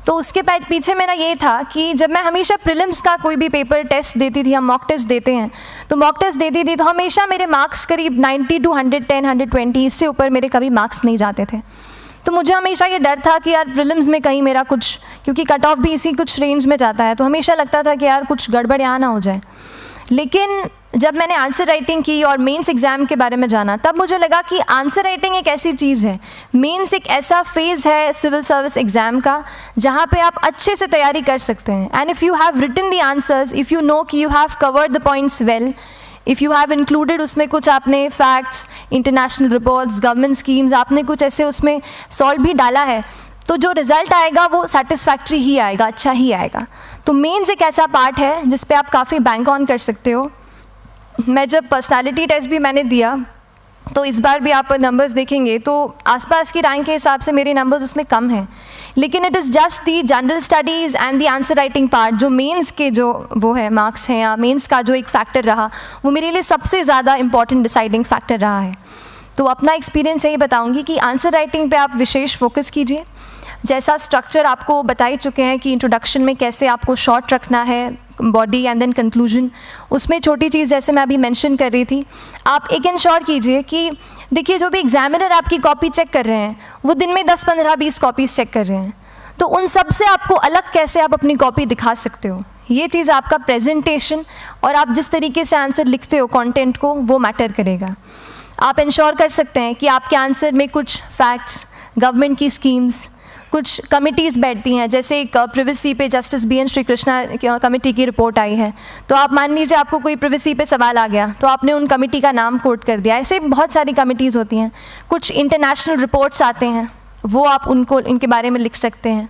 तो उसके पीछे मेरा ये था कि जब मैं हमेशा प्रीलिम्स का कोई भी पेपर टेस्ट देती थी, हम मॉक टेस्ट देते हैं, तो मॉक टेस्ट देती थी तो हमेशा मेरे मार्क्स करीब 90 to 110, 120, इससे ऊपर मेरे कभी मार्क्स नहीं जाते थे। तो मुझे हमेशा ये डर था कि यार प्रीलिम्स में कहीं मेरा कुछ, क्योंकि कट ऑफ भी इसी कुछ रेंज में जाता है, तो हमेशा लगता था कि यार कुछ गड़बड़ यहाँ ना हो जाए। लेकिन जब मैंने आंसर राइटिंग की और मेंस एग्ज़ाम के बारे में जाना, तब मुझे लगा कि आंसर राइटिंग एक ऐसी चीज़ है, मेंस एक ऐसा फेज़ है सिविल सर्विस एग्ज़ाम का जहाँ पे आप अच्छे से तैयारी कर सकते हैं। And if you have written the answers, if you know कि you have covered the points well, if you have included उसमें कुछ आपने facts, international reports, government schemes, आपने कुछ ऐसे उसमें सॉल्व भी डाला है, तो जो रिज़ल्ट आएगा वो सेटिस्फैक्ट्री ही आएगा, अच्छा ही आएगा। तो मेंस एक ऐसा पार्ट है जिस पे आप काफ़ी बैंक ऑन कर सकते हो। मैं जब पर्सनालिटी टेस्ट भी मैंने दिया, तो इस बार भी आप नंबर्स देखेंगे तो आसपास की रैंक के हिसाब से मेरे नंबर्स उसमें कम हैं, लेकिन it is just the general studies and the answer writing part, जो मेंस के जो वो है मार्क्स हैं या मेंस का जो एक फैक्टर रहा, वो मेरे लिए सबसे ज़्यादा इंपॉर्टेंट डिसाइडिंग फैक्टर रहा है। तो अपना एक्सपीरियंस यही बताऊँगी कि आंसर राइटिंग पे आप विशेष फोकस कीजिए। जैसा स्ट्रक्चर आपको बता ही चुके हैं कि इंट्रोडक्शन में कैसे आपको शॉर्ट रखना है, बॉडी एंड देन कंक्लूजन, उसमें छोटी चीज़ जैसे मैं अभी मेंशन कर रही थी, आप एक इंश्योर कीजिए कि देखिए जो भी एग्जामिनर आपकी कॉपी चेक कर रहे हैं वो दिन में 10, 15, 20 कॉपीज़ चेक कर रहे हैं, तो उन सब से आपको अलग कैसे आप अपनी कॉपी दिखा सकते हो, ये चीज़ आपका प्रेजेंटेशन और आप जिस तरीके से आंसर लिखते हो कंटेंट को, वो मैटर करेगा। आप इंश्योर कर सकते हैं कि आपके आंसर में कुछ फैक्ट्स, गवर्नमेंट की स्कीम्स, कुछ कमिटीज़ बैठती हैं, जैसे एक प्रिवेसी पे justice BN Shri Krishna committee की रिपोर्ट आई है, तो आप मान लीजिए आपको कोई प्रिवेसी पे सवाल आ गया तो आपने उन कमेटी का नाम कोट कर दिया। ऐसे बहुत सारी कमिटीज़ होती हैं। कुछ इंटरनेशनल रिपोर्ट्स आते हैं, वो आप उनको इनके बारे में लिख सकते हैं।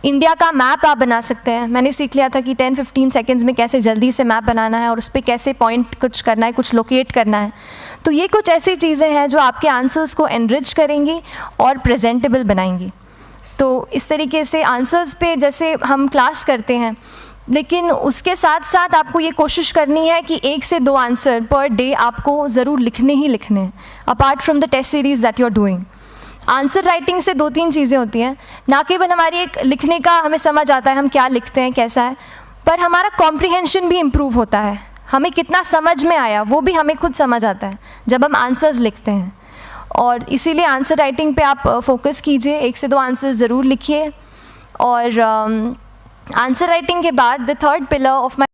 इंडिया का मैप आप बना सकते हैं। मैंने सीख लिया था कि 10-15 सेकेंड्स में कैसे जल्दी से मैप बनाना है और उस पर कैसे पॉइंट कुछ करना है, कुछ लोकेट करना है। तो ये कुछ ऐसी चीज़ें हैं जो आपके आंसर्स को एनरिच करेंगी और प्रेजेंटेबल बनाएंगी। तो इस तरीके से आंसर्स पे जैसे हम क्लास करते हैं, लेकिन उसके साथ साथ आपको ये कोशिश करनी है कि 1 से 2 आंसर पर डे आपको ज़रूर लिखने ही लिखने हैं, apart from the test series that you are doing. Answer writing से 2-3 चीज़ें होती हैं, ना केवल हमारी एक लिखने का हमें समझ आता है हम क्या लिखते हैं कैसा है, पर हमारा कॉम्प्रिहेंशन भी इम्प्रूव होता है। हमें कितना समझ में आया वो भी हमें खुद समझ आता है जब हम आंसर्स लिखते हैं। और इसीलिए आंसर राइटिंग पे आप फोकस कीजिए, 1 से 2 आंसर ज़रूर लिखिए। और आंसर राइटिंग के बाद the third pillar of my